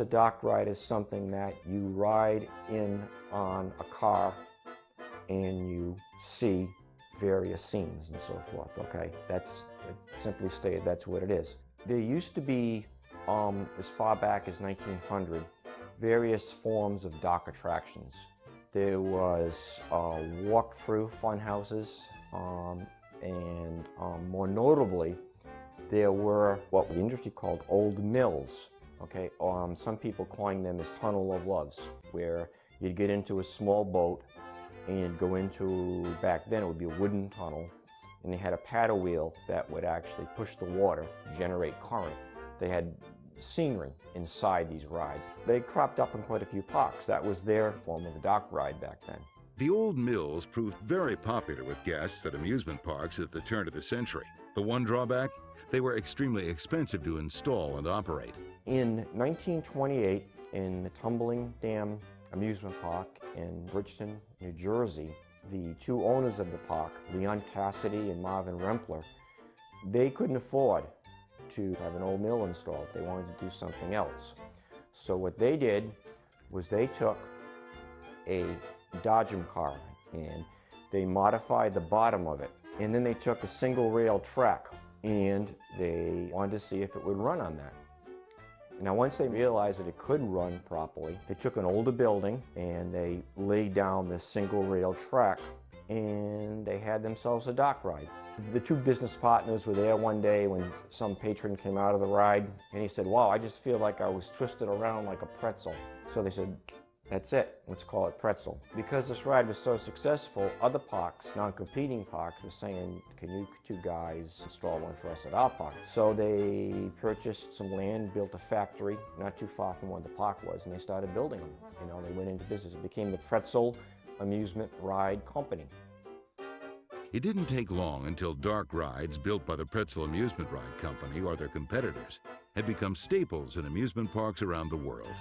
a dock ride is something that you ride in on a car and you see various scenes and so forth, okay? That's, simply stated, that's what it is. There used to be, as far back as 1900, various forms of dock attractions. There was walk-through fun houses, and more notably, there were what the industry called old mills, okay? Some people coined them as tunnel of loves, where you'd get into a small boat and you'd go into, back then it would be a wooden tunnel, and they had a paddle wheel that would actually push the water to generate current. They had scenery inside these rides. They cropped up in quite a few parks. That was their form of a dock ride back then. The old mills proved very popular with guests at amusement parks at the turn of the century. The one drawback? They were extremely expensive to install and operate. In 1928, in the Tumbling Dam Amusement Park in Bridgeton, New Jersey, the two owners of the park, Leon Cassidy and Marvin Rempler, they couldn't afford to have an old mill installed. They wanted to do something else. So what they did was they took a Dodgem car and they modified the bottom of it. And then they took a single rail track and they wanted to see if it would run on that. Now once they realized that it could run properly, they took an older building and they laid down this single rail track and they had themselves a dock ride. The two business partners were there one day when some patron came out of the ride and he said, "Wow, I just feel like I was twisted around like a pretzel." So they said, "That's it, let's call it Pretzel." Because this ride was so successful, other parks, non-competing parks, were saying, "Can you two guys install one for us at our park?" So they purchased some land, built a factory not too far from where the park was, and they started building them. You know, they went into business. It became the Pretzel Amusement Ride Company. It didn't take long until dark rides built by the Pretzel Amusement Ride Company or their competitors had become staples in amusement parks around the world.